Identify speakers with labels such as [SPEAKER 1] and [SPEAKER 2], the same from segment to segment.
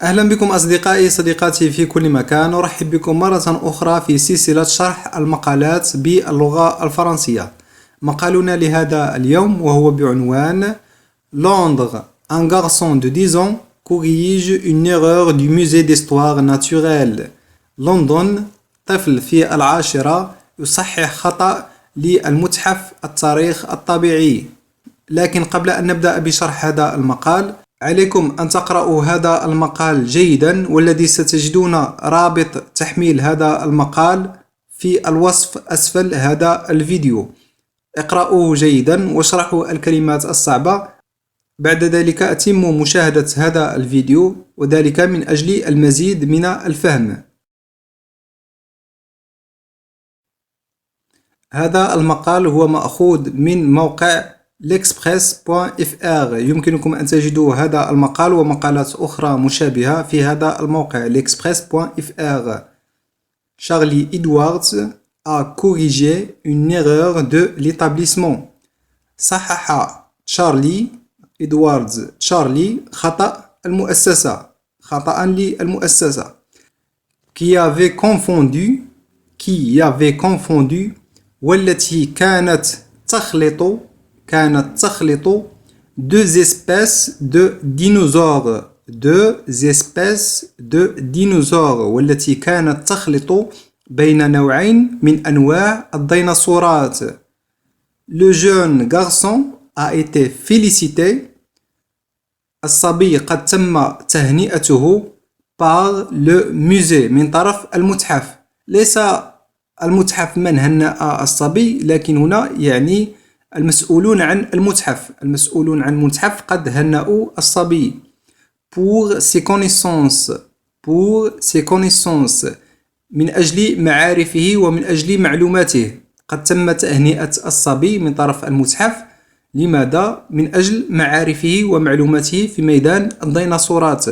[SPEAKER 1] أهلا بكم أصدقائي صديقاتي في كل مكان. أرحب بكم مرة أخرى في سلسلة شرح المقالات باللغة الفرنسية. مقالنا لهذا اليوم وهو بعنوان Londres, un garçon de 10 ans corrige une erreur du musée d'histoire naturelle. لندن، طفل في العاشرة يصحح خطأ للمتحف التاريخ الطبيعي. لكن قبل أن نبدأ بشرح هذا المقال عليكم أن تقرأوا هذا المقال جيدا، والذي ستجدون رابط تحميل هذا المقال في الوصف أسفل هذا الفيديو. اقرأوه جيدا واشرحوا الكلمات الصعبة. بعد ذلك أتموا مشاهدة هذا الفيديو، وذلك من أجل المزيد من الفهم. هذا المقال هو مأخوذ من موقع l'express.fr. يمكنكم أن تجدوا هذا المقال ومقالات أخرى مشابهة في هذا الموقع l'express.fr. Charlie Edwards a corrigé une erreur de l'établissement. صحح تشارلي خطأ المؤسسة، خطأ للمؤسسة. qui avait confondu والتي كانت تخلط deux espèces de dinosaures. والتي كانت تخلط بين نوعين من أنواع الديناصورات. Le jeune garçon a été félicité. الصبي قد تم تهنئته par le musée، من طرف المتحف. ليس المتحف من هنأ الصبي، لكن هنا يعني المسؤولون عن المتحف. المسؤولون عن المتحف قد هنأوا الصبي. pour ses connaissances من أجل معارفه ومن أجل معلوماته. قد تم تهنئة الصبي من طرف المتحف. لماذا؟ من أجل معارفه ومعلوماته في ميدان الديناصورات.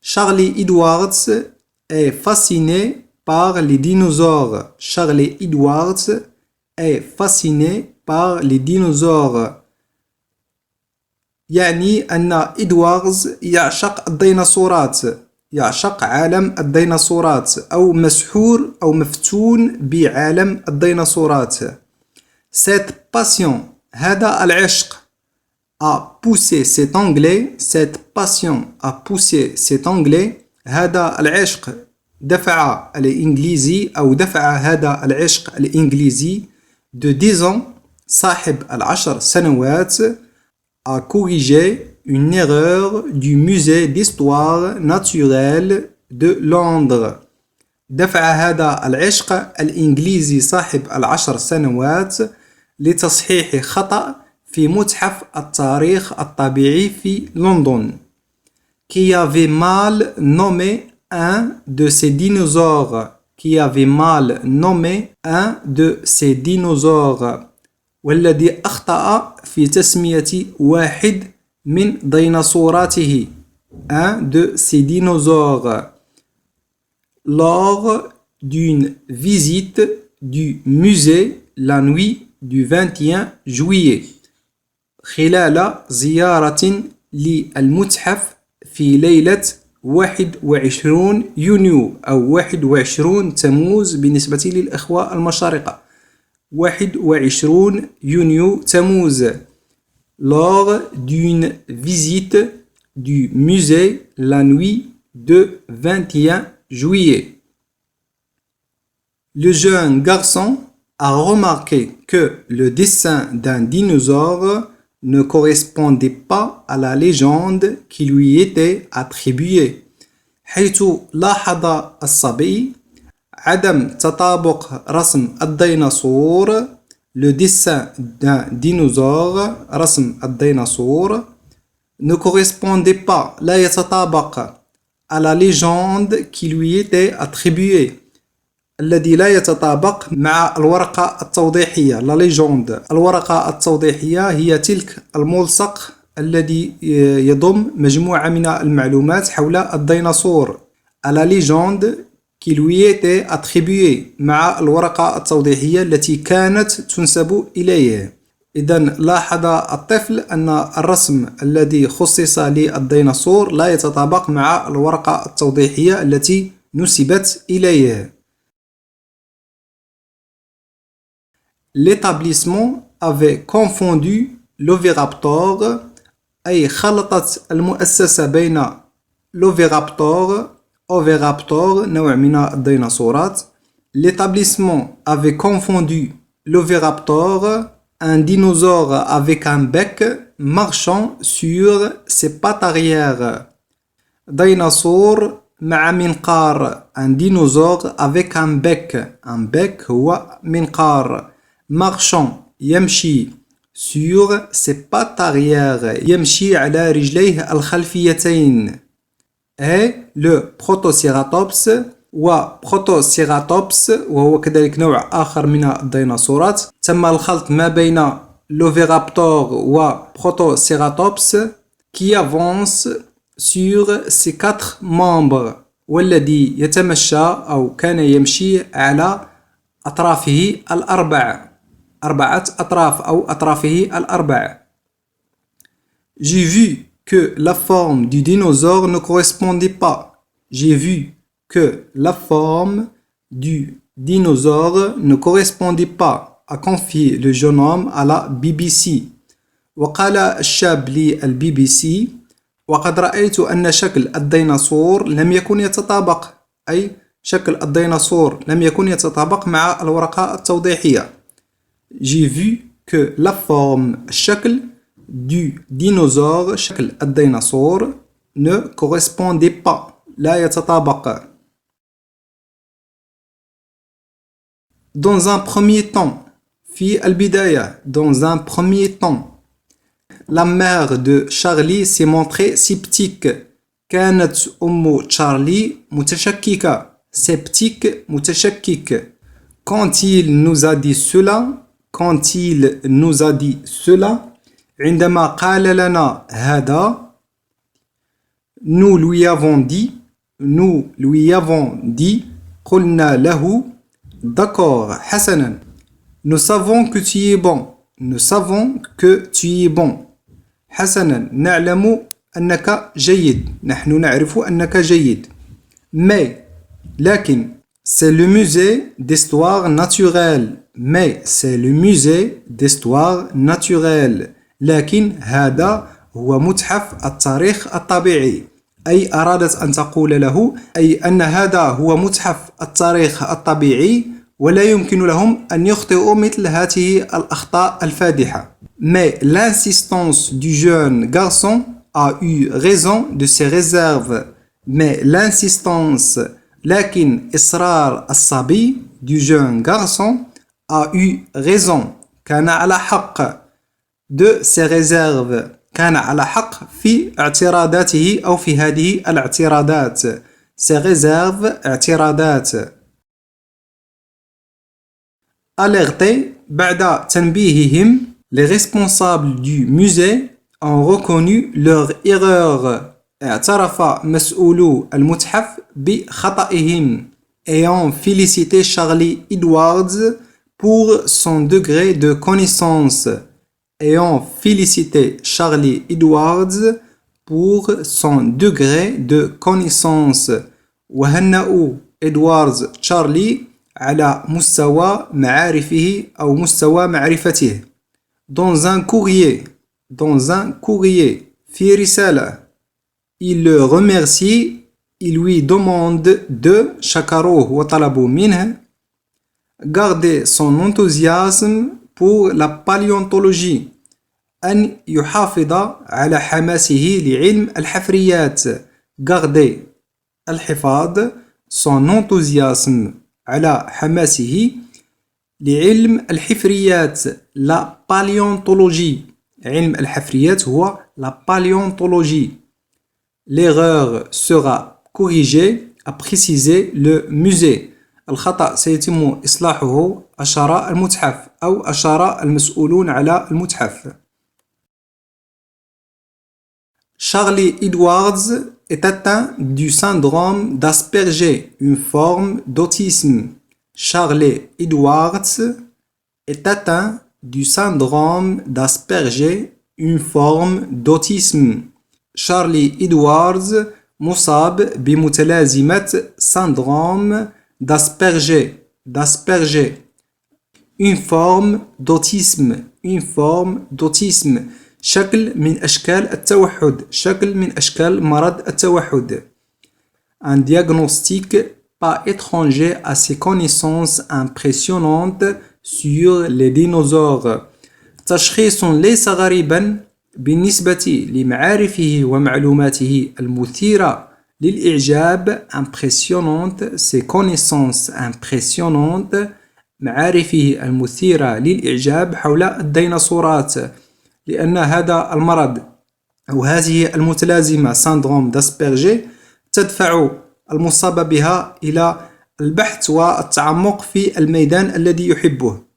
[SPEAKER 1] Charlie Edwards est fasciné par les dinosaures. Charlie Edwards est fasciné par les dinosaures. يعني أن إدواردز يعشق الديناصورات، يعشق عالم الديناصورات، أو مسحور أو مفتون بعالم الديناصورات. Cette passion، هذا العشق، a poussé cet anglais. Cette passion a poussé cet anglais. هذا العشق دفع الإنجليزي، أو دفع هذا العشق الإنجليزي de 10 ans، صاحب العشر سنوات، a corrigé une erreur du musée d'histoire naturelle de Londres. دفع هذا العشق الإنجليزي صاحب العشر سنوات لتصحيح خطأ في متحف التاريخ الطبيعي في لندن. qui avait mal nommé un de ces dinosaures. qui avait mal nommé un de ces dinosaures. والذي أخطأ في تسمية واحد من ديناصوراته. un de ces dinosaures. lors d'une visite du musée la nuit du 21 juillet. خلال زيارة للمتحف في ليلة 21 يونيو، أو 21 تموز بالنسبة للإخوة المشارقة. 21 يونيو تموز. lors d'une visite du musée la nuit de 21 juillet. Le jeune garçon a remarqué que le dessin d'un dinosaure ne correspondait pas à la légende qui lui était attribuée. حيث لاحظ الصبي عدم تطابق رسم الديناصور. le dessin d'un dinosaure، رسم الديناصور، ne correspondait pas، لا يتطابق، à la légende qui lui était attribuée، الذي لا يتطابق مع الورقة التوضيحية. la légende، الورقة التوضيحية هي تلك الملصق الذي يضم مجموعة من المعلومات حول الديناصور. à la légende qui lui était attribuée، مع الورقة التوضيحية التي كانت تنسب إليه. إذا لاحظ الطفل أن الرسم الذي خصص للديناصور لا يتطابق مع الورقة التوضيحية التي نسبت إليه. L'établissement avait confondu l'oviraptor أي خلطت المؤسسة بين l'oviraptor oviraptor نوع من الديناصورات. L'établissement avait confondu l'oviraptor, un dinosaure avec un bec marchant sur ses pattes arrière. ديناصور مع منقار, un dinosaure avec un bec. Un bec هو منقار. Marchant يمشي sur ses pattes arrière, يمشي على رجليه الخلفيتين. Et le Protoceratops وبروتوسيراتوبس وهو كذلك نوع آخر من الديناصورات. تم الخلط ما بين l'Oviraptor وبروتوسيراتوبس qui avance sur ses 4 membres, والذي يتمشى أو كان يمشي على أطرافه الأربع, 4 أطراف أو أطرافه الأربع. J'ai vu que la forme du dinosaure ne correspondait pas. J'ai vu que la forme du dinosaure ne correspondait pas, a confié le jeune homme à la BBC. وقال الشاب للبي بي سي: وقد رأيت أن شكل الديناصور لم يكن يتطابق، أي شكل الديناصور لم يكن يتطابق مع الورقة التوضيحية. J'ai vu que la forme الشكل du dinosaure شكل الديناصور ne correspondait pas لا يتطابق. Dans un premier temps, في البداية, dans un premier temps, la mère de Charlie s'est montrée sceptique. كانت أم تشارلي متشككة. Sceptique, متشكك. Quand il nous a dit cela, quand il nous a dit cela, عندما قال لنا هذا, nous lui avons dit, قلنا له, d'accord, حسنا, nous savons que tu es bon, nous savons que tu es bon. حسنا, نعلم أنك جيد, نحن نعرف أنك جيد. Mais, لكن, c'est le musée d'histoire naturelle. Mais c'est le musée d'histoire naturelle. لكن هذا هو متحف التاريخ الطبيعي. أي أرادت أن تقول له أي أن هذا هو متحف التاريخ الطبيعي ولا يمكن لهم أن يخطئوا مثل هذه الأخطاء الفادحة. Mais l'insistance du jeune garçon a eu raison de ses réserves. Mais l'insistance, لكن إصرار الصبي du jeune garçon a eu raison, كان على حق, de ses réserves, كان على حق في اعتراضاته أو في هذه الاعتراضات. ses réserves, اعتراضات. Alertés, بعد تنبيههم, les responsables du musée ont reconnu leur erreur. اعترف مسؤولو المتحف بخطئهم. Et ont félicité Charlie Edwards pour son degré de connaissance. Et ont félicité Charlie Edwards pour son degré de connaissance. وهنأوا إدواردز تشارلي على مستوى معارفه أو مستوى معرفته. Dans un courrier, في رسالة, il le remercie, il lui demande de شكروه وطلبوا منه garder son enthousiasme pour la paléontologie, أن يحافظ على حماسه لعلم الحفريات. garder الحفاظ, son enthousiasme على حماسه لعلم الحفريات, la paléontologie. علم الحفريات هو la paléontologie. L'erreur sera corrigée, a précisé le musée. الخطأ سيتم إصلاحه, أشار المتحف أو أشار المسؤولون على المتحف. Charlie Edwards est atteint du syndrome d'Asperger, une forme d'autisme. Charlie Edwards est atteint du syndrome d'Asperger, une forme d'autisme. شارلي إدواردز مصاب بمتلازمة syndrome d'Asperger. Une forme d'autisme. شكل من أشكال مرض التوحد. Un diagnostic pas étranger à ses connaissances impressionnantes sur les dinosaures. تشخيص ليس غريبا بالنسبة لمعارفه ومعلوماته المثيرة للإعجاب. impressionnante, ses connaissances impressionnantes, معارفه المثيرة للإعجاب حول الديناصورات. لأن هذا المرض أو هذه المتلازمة syndrome d'Asperger تدفع المصاب بها إلى البحث والتعمق في الميدان الذي يحبه.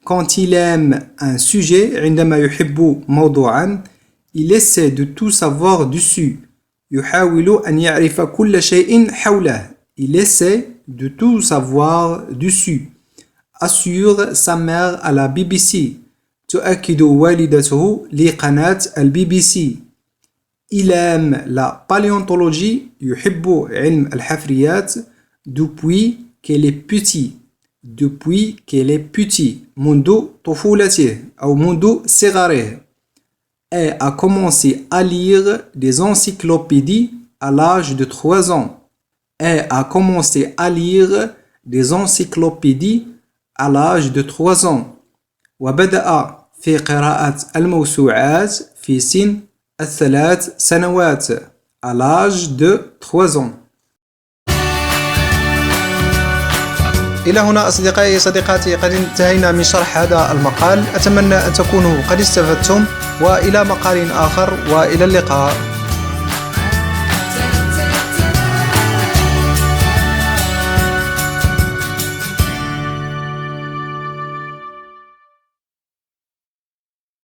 [SPEAKER 1] Quand il aime un sujet, عندما يحب موضوعا, il essaie de tout savoir dessus. يحاول أن يعرف كل شيء حوله. Il essaie de tout savoir dessus. Assure sa mère à la BBC. تؤكد والدته لقناة الBBC. Il aime la paléontologie. يحب علم الحفريات. Depuis qu'elle est petit. منذ طفولته أو منذ صغره. Et a commencé à lire des encyclopédies à l'âge de 3 ans. وبدأ في قراءة الموسوعات في سن 3 سنوات. à l'âge de 3 ans. إلى هنا أصدقائي صديقاتي قد انتهينا من شرح هذا المقال. أتمنى أن تكونوا قد استفدتم، وإلى مقال آخر، وإلى اللقاء.